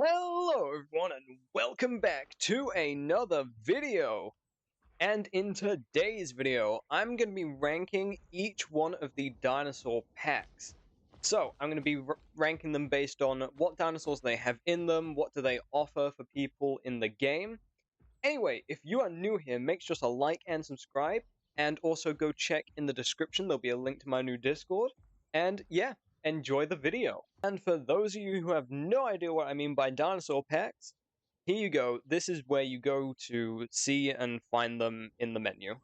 Hello everyone and welcome back to another video. And in today's video, I'm going to be ranking each one of the dinosaur packs. So, I'm going to be ranking them based on what dinosaurs they have in them, what do they offer for people in the game. Anyway, if you are new here, make sure to like and subscribe, and also go check in the description, there'll be a link to my new Discord. And yeah, enjoy the video. And for those of you who have no idea what I mean by dinosaur packs, here you go. This is where you go to see and find them in the menu.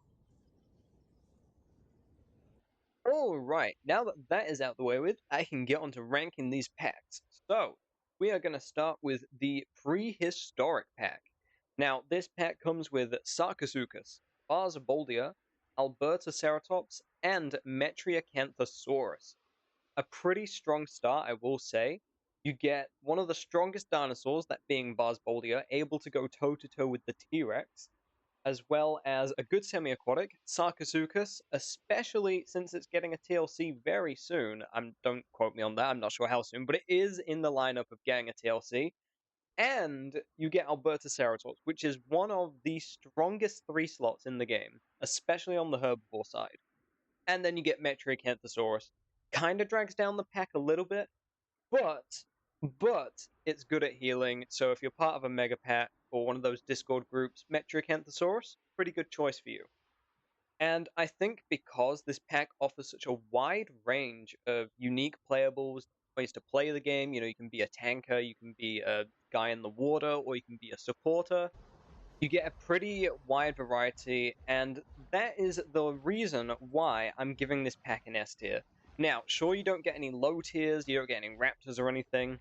Alright, now that that is out the way with, I can get on to ranking these packs. So, we are going to start with the Prehistoric Pack. Now, this pack comes with Sarcosuchus, Barzboldia, Albertoceratops, and Metriacanthosaurus. A pretty strong start, I will say. You get one of the strongest dinosaurs, that being Barzboldia, able to go toe-to-toe with the T-Rex, as well as a good semi-aquatic, Sarcosuchus, especially since it's getting a TLC very soon. Don't quote me on that, I'm not sure how soon, but it is in the lineup of getting a TLC. And you get Albertoceratops, which is one of the strongest 3 slots in the game, especially on the herbivore side. And then you get Metriacanthosaurus. Kind of drags down the pack a little bit, but it's good at healing, so if you're part of a mega pack or one of those Discord groups, Metriacanthosaurus, pretty good choice for you. And I think because this pack offers such a wide range of unique playables, ways to play the game, you can be a tanker, you can be a guy in the water, or you can be a supporter. You get a pretty wide variety, and that is the reason why I'm giving this pack an S tier. Now, sure, you don't get any low tiers, you don't get any raptors or anything,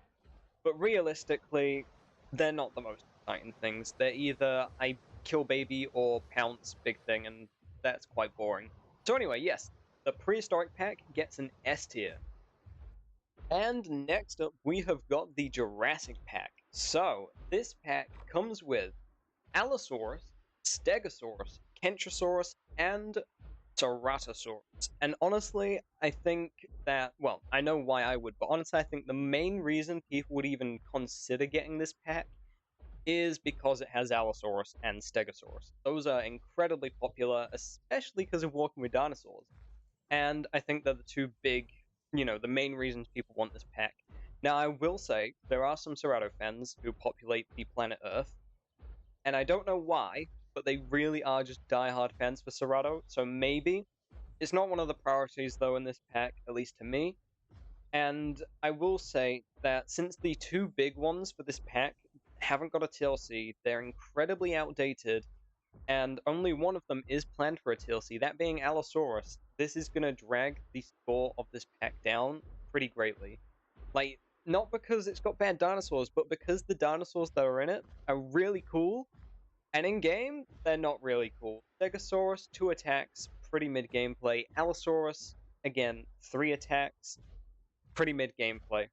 but realistically, they're not the most exciting things. They're either I kill baby or pounce big thing, and that's quite boring. So anyway, yes, the Prehistoric Pack gets an S tier. And next up, we have got the Jurassic Pack. So, this pack comes with Allosaurus, Stegosaurus, Kentrosaurus, and Ceratosaurus. And honestly, I think that, well, I know why I would, but honestly, I think the main reason people would even consider getting this pack is because it has Allosaurus and Stegosaurus. Those are incredibly popular, especially because of walking with dinosaurs. And I think they're the two big, the main reasons people want this pack. Now, I will say, there are some Cerato fans who populate the planet Earth, and I don't know why, but they really are just diehard fans for Cerato, so maybe. It's not one of the priorities, though, in this pack, at least to me. And I will say that since the two big ones for this pack haven't got a TLC, they're incredibly outdated, and only one of them is planned for a TLC, that being Allosaurus. This is going to drag the score of this pack down pretty greatly. Like, not because it's got bad dinosaurs, but because the dinosaurs that are in it are really cool, and in-game, they're not really cool. Stegosaurus, 2 attacks, pretty mid-gameplay. Allosaurus, again, 3 attacks, pretty mid-gameplay.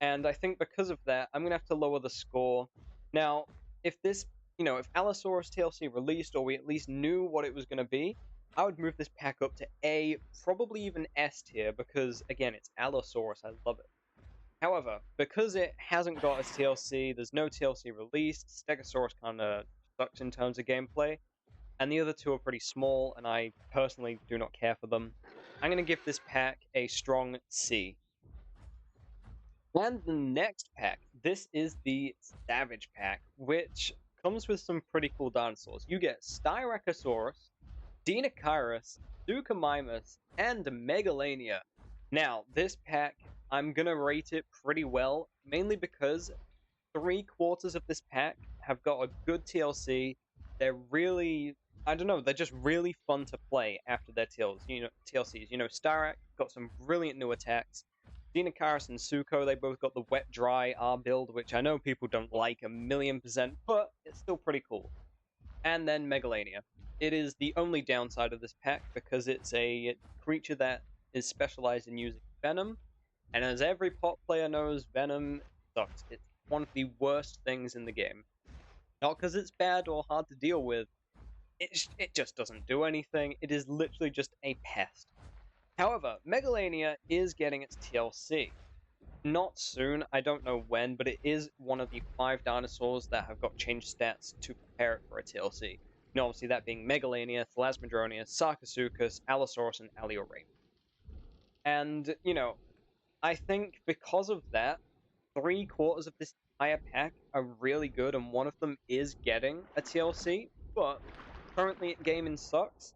And I think because of that, I'm going to have to lower the score. Now, if this, if Allosaurus TLC released, or we at least knew what it was going to be, I would move this pack up to A, probably even S tier, because, again, it's Allosaurus, I love it. However, because it hasn't got a TLC, there's no TLC released, Stegosaurus kind of sucks in terms of gameplay, and the other two are pretty small, and I personally do not care for them. I'm going to give this pack a strong C. And the next pack, this is the Savage Pack, which comes with some pretty cool dinosaurs. You get Styracosaurus, Deinocheirus, Ducamimus, and Megalania. Now, this pack, I'm gonna rate it pretty well, mainly because 3/4 of this pack have got a good TLC. They're really, I don't know, they're just really fun to play after their TLCs. Styrak got some brilliant new attacks. Deinocheirus and Suko, they both got the wet dry R build, which I know people don't like 1,000,000%, but it's still pretty cool. And then Megalania. It is the only downside of this pack because it's a creature that is specialized in using Venom, and as every pot player knows, Venom sucks. It's one of the worst things in the game. Not because it's bad or hard to deal with, it just doesn't do anything. It is literally just a pest. However, Megalania is getting its TLC. not soon, I don't know when, but it is one of the 5 dinosaurs that have got changed stats to prepare it for a TLC. You know, obviously that being Megalania, Thalassodronia, Sarcosuchus, Allosaurus, and Alioramus. And, you know, I think because of that, 3/4 of this entire pack are really good, and one of them is getting a TLC, but currently gaming sucks.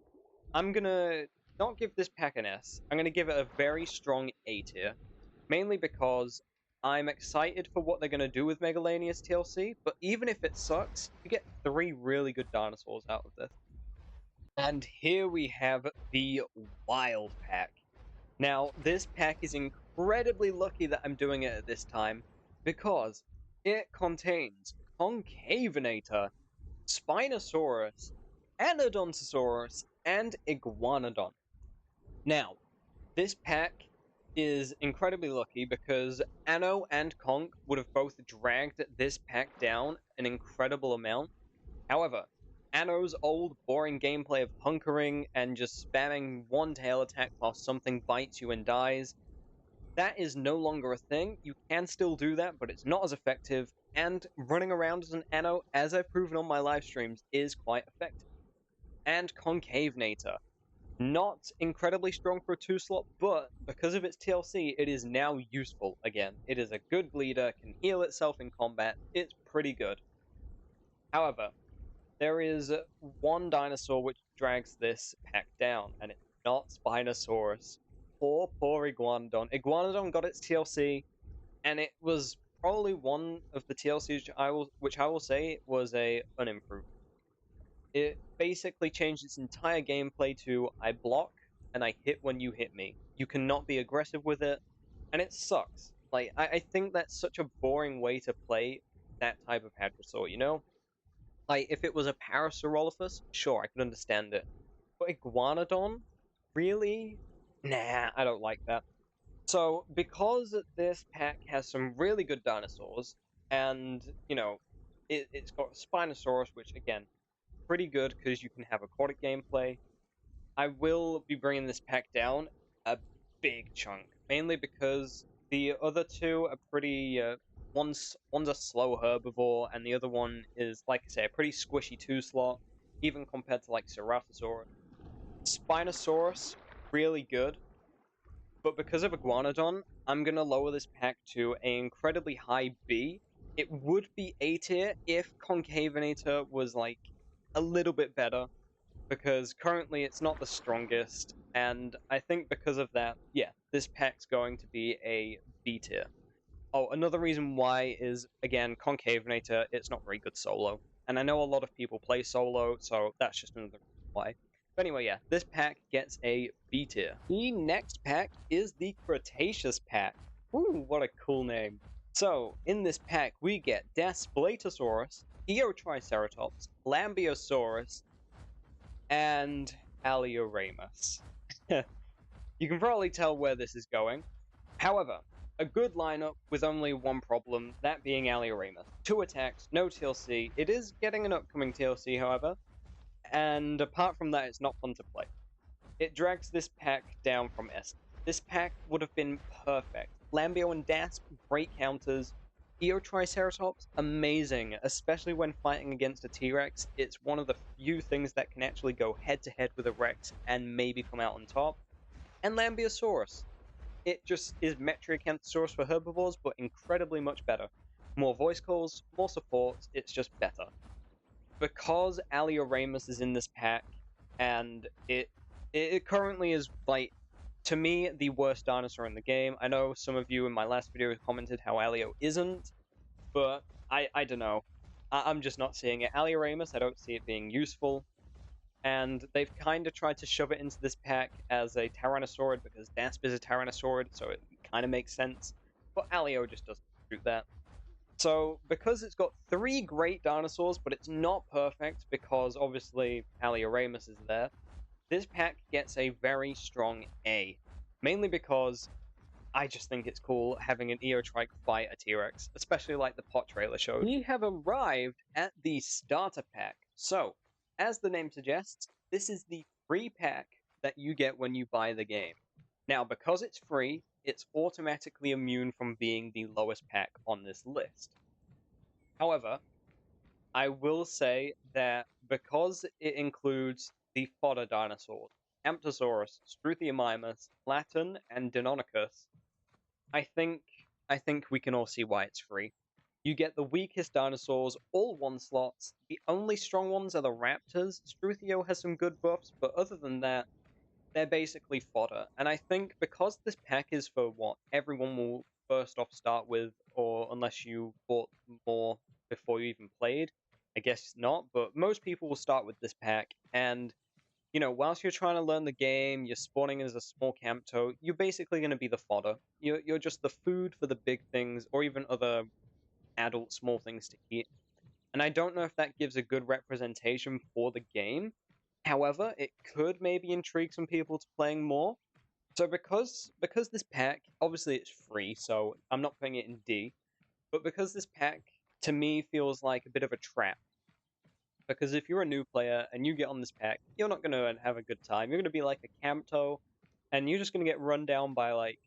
I'm gonna not give this pack an S. I'm gonna give it a very strong A tier, mainly because I'm excited for what they're gonna do with Megalania's TLC, but even if it sucks, you get 3 really good dinosaurs out of this. And here we have the Wild Pack. Now, this pack is incredibly lucky that I'm doing it at this time, because it contains Concavenator, Spinosaurus, Anodontosaurus, and Iguanodon. Now, this pack is incredibly lucky because Anno and Conk would have both dragged this pack down an incredible amount. However, Anno's old, boring gameplay of hunkering and just spamming one tail attack while something bites you and dies, that is no longer a thing. You can still do that, but it's not as effective, and running around as an Anno, as I've proven on my live streams, is quite effective. And Concavenator. Not incredibly strong for a 2-slot, but because of its TLC, it is now useful again. It is a good bleeder, can heal itself in combat, it's pretty good. However, there is one dinosaur which drags this pack down, and it's not Spinosaurus. Poor Iguanodon. Iguanodon got its TLC, and it was probably one of the TLCs which I will say was a unimproved. It basically changed its entire gameplay to I block and I hit when you hit me. You cannot be aggressive with it, and it sucks. Like, I think that's such a boring way to play that type of Hadrosaur, you know? Like, if it was a Parasaurolophus, sure, I could understand it. But Iguanodon? Really? Nah, I don't like that. So, because this pack has some really good dinosaurs, and, you know, it's got Spinosaurus, which, again, pretty good because you can have aquatic gameplay. I will be bringing this pack down a big chunk, mainly because the other two are pretty. One's a slow herbivore, and the other one is, like I say, a pretty squishy 2-slot, even compared to like Ceratosaurus. Spinosaurus, really good, but because of Iguanodon, I'm gonna lower this pack to an incredibly high B. It would be A tier if Concavenator was like a little bit better, because currently it's not the strongest, and I think because of that, yeah, this pack's going to be a B tier. Oh, another reason why is, again, Concavenator, it's not very good solo. And I know a lot of people play solo, so that's just another reason why. But anyway, yeah, this pack gets a B tier. The next pack is the Cretaceous Pack. Ooh, what a cool name. So, in this pack, we get Daspletosaurus, Eotriceratops, Lambeosaurus, and Alioramus. You can probably tell where this is going. However, a good lineup with only one problem, that being Alioramus. 2 attacks, no TLC. It is getting an upcoming TLC, however, and apart from that, it's not fun to play. It drags this pack down from S. This pack would have been perfect. Lambeo and Dasp, great counters. Eotriceratops, amazing, especially when fighting against a T-Rex. It's one of the few things that can actually go head-to-head with a Rex and maybe come out on top. And Lambeosaurus. It just is Metriacanthosaurus for herbivores, but incredibly much better. More voice calls, more support, it's just better. Because Alioramus is in this pack, and it currently is, like, to me, the worst dinosaur in the game. I know some of you in my last video commented how Alio isn't, but I don't know. I'm just not seeing it. Alioramus, I don't see it being useful. And they've kind of tried to shove it into this pack as a Tyrannosaurid because Dasp is a Tyrannosaurid, so it kind of makes sense. But Alio just doesn't do that. So, because it's got 3 great dinosaurs, but it's not perfect because obviously Alioramus is there, this pack gets a very strong A. Mainly because I just think it's cool having an Eotrike fight a T-Rex, especially like the pot trailer showed. We have arrived at the starter pack. So, as the name suggests, this is the free pack that you get when you buy the game. Now, because it's free, it's automatically immune from being the lowest pack on this list. However, I will say that because it includes the fodder dinosaurs, Amptosaurus, Struthiomimus, Latin, and Deinonychus, I think I think we can all see why it's free. You get the weakest dinosaurs, all one slots. The only strong ones are the raptors. Struthio has some good buffs, but other than that, they're basically fodder. And I think because this pack is for what everyone will first off start with, or unless you bought more before you even played, I guess not, but most people will start with this pack. And, whilst you're trying to learn the game, you're spawning as a small campto, you're basically going to be the fodder. You're just the food for the big things, or even other adult small things to eat. And I don't know if that gives a good representation for the game. However, it could maybe intrigue some people to playing more. So because this pack, obviously it's free, so I'm not putting it in D, but because this pack to me feels like a bit of a trap. Because if you're a new player and you get on this pack, you're not going to have a good time. You're going to be like a Campto, and you're just going to get run down by like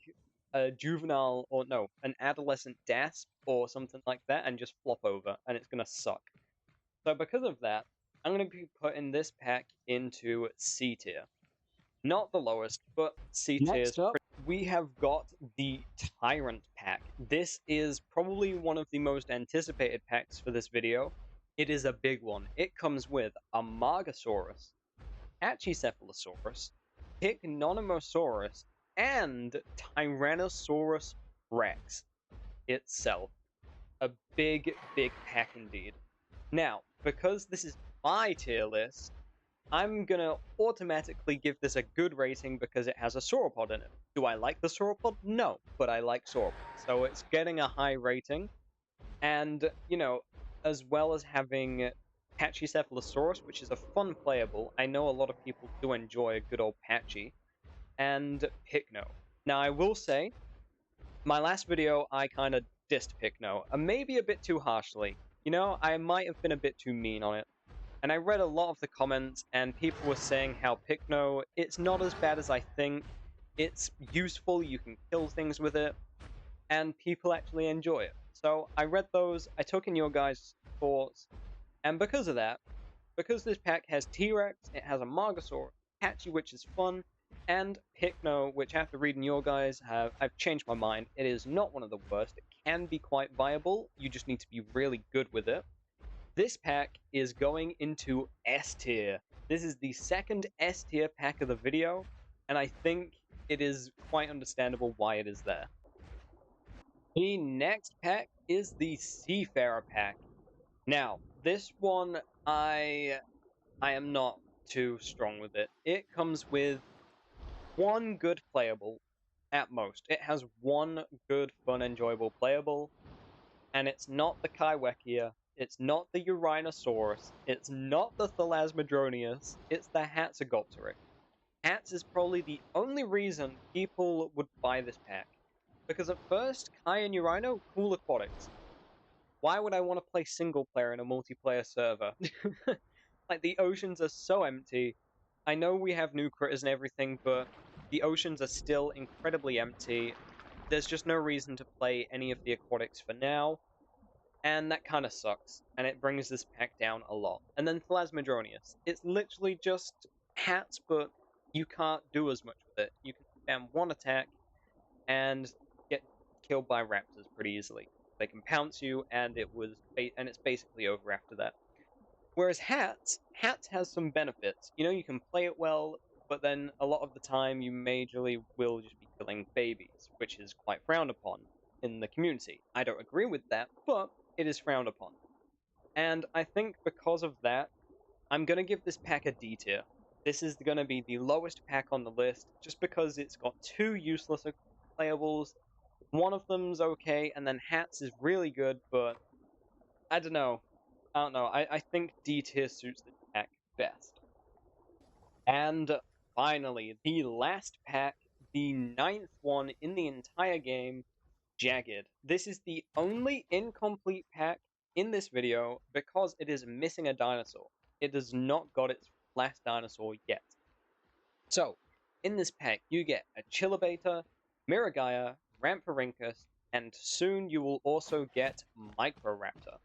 a juvenile, or no, an adolescent Dasp or something like that, and just flop over, and it's going to suck. So because of that, I'm going to be putting this pack into C tier. Not the lowest, but C tier. Next up, we have got the Tyrant Pack. This is probably one of the most anticipated packs for this video. It is a big one. It comes with a Margosaurus, Pachycephalosaurus, Pycnonomosaurus, and Tyrannosaurus Rex itself. A big, big pack indeed. Now, because this is my tier list, I'm gonna automatically give this a good rating because it has a sauropod in it. Do I like the sauropod? No, but I like sauropods, so it's getting a high rating. And, as well as having Pachycephalosaurus, which is a fun playable, I know a lot of people do enjoy a good old Patchy, and Pycno. Now, I will say, my last video, I kind of dissed Pycno, maybe a bit too harshly. I might have been a bit too mean on it. And I read a lot of the comments, and people were saying how Pycno, it's not as bad as I think, it's useful, you can kill things with it, and people actually enjoy it. So I read those, I took in your guys' thoughts, and because of that, because this pack has T-Rex, it has a Margosaur, Patchy, which is fun, and Pycno, which after reading your guys, I've changed my mind. It is not one of the worst, it can be quite viable, you just need to be really good with it. This pack is going into S tier. This is the second S tier pack of the video, and I think it is quite understandable why it is there. The next pack is the Seafarer Pack. Now, this one, I am not too strong with it. It comes with one good playable, at most. It has one good, fun, enjoyable playable, and it's not the Kaiwekia, it's not the Urinosaurus, it's not the Thalasmadronius, it's the Hatzegopteryx. Hats is probably the only reason people would buy this pack. Because at first, Kai and Urino, cool aquatics. Why would I want to play single player in a multiplayer server? Like, the oceans are so empty. I know we have new critters and everything, but the oceans are still incredibly empty. There's just no reason to play any of the aquatics for now. And that kind of sucks, and it brings this pack down a lot. And then Thalasmadronius. It's literally just hats, but you can't do as much with it. You can spam one attack and get killed by raptors pretty easily. They can pounce you, and it's basically over after that. Whereas hats has some benefits. You can play it well, but then a lot of the time you majorly will just be killing babies, which is quite frowned upon in the community. I don't agree with that, but it is frowned upon. And I think because of that, I'm going to give this pack a D tier. This is going to be the lowest pack on the list, just because it's got two useless playables. One of them's okay, and then Hats is really good, but I don't know. I think D tier suits this pack best. And finally, the last pack, the 9th one in the entire game, Jagged. This is the only incomplete pack in this video because it is missing a dinosaur. It has not got its last dinosaur yet. So, in this pack, you get a Chillibator, Miragaia, Ramphorhynchus, and soon you will also get Microraptor.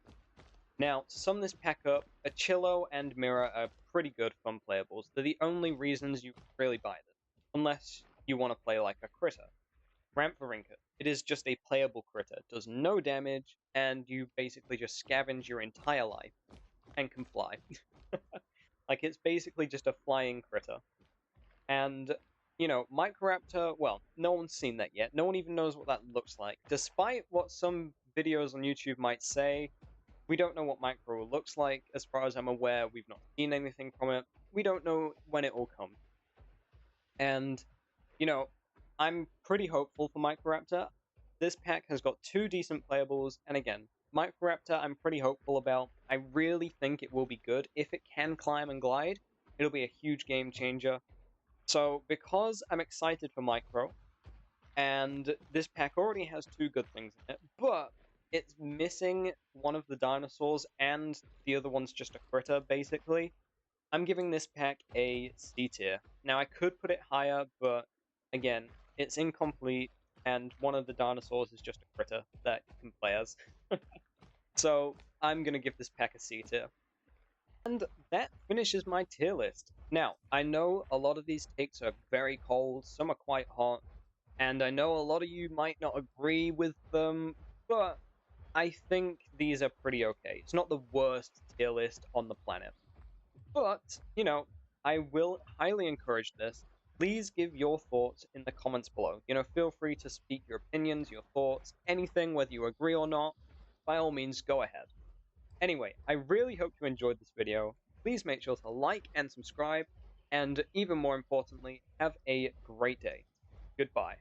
Now, to sum this pack up, Achillo and Mira are pretty good fun playables. They're the only reasons you really buy them, unless you want to play like a critter. Ramphorhynchus, it is just a playable critter, does no damage, and you basically just scavenge your entire life and can fly. Like, it's basically just a flying critter. And, Microraptor, well, no one's seen that yet. No one even knows what that looks like. Despite what some videos on YouTube might say, we don't know what Micro looks like. As far as I'm aware, we've not seen anything from it. We don't know when it will come. And, I'm pretty hopeful for Microraptor. This pack has got 2 decent playables, and again, Microraptor I'm pretty hopeful about. I really think it will be good. If it can climb and glide, it'll be a huge game changer. So, because I'm excited for Micro, and this pack already has 2 good things in it, but it's missing one of the dinosaurs, and the other one's just a critter, basically, I'm giving this pack a C tier. Now, I could put it higher, but again, it's incomplete, and one of the dinosaurs is just a critter that you can play as. So, I'm going to give this pack a C tier. And that finishes my tier list. Now, I know a lot of these takes are very cold, some are quite hot, and I know a lot of you might not agree with them, but I think these are pretty okay. It's not the worst tier list on the planet. But, I will highly encourage this. Please give your thoughts in the comments below. Feel free to speak your opinions, your thoughts, anything, whether you agree or not. By all means, go ahead. Anyway, I really hope you enjoyed this video. Please make sure to like and subscribe, and even more importantly, have a great day. Goodbye.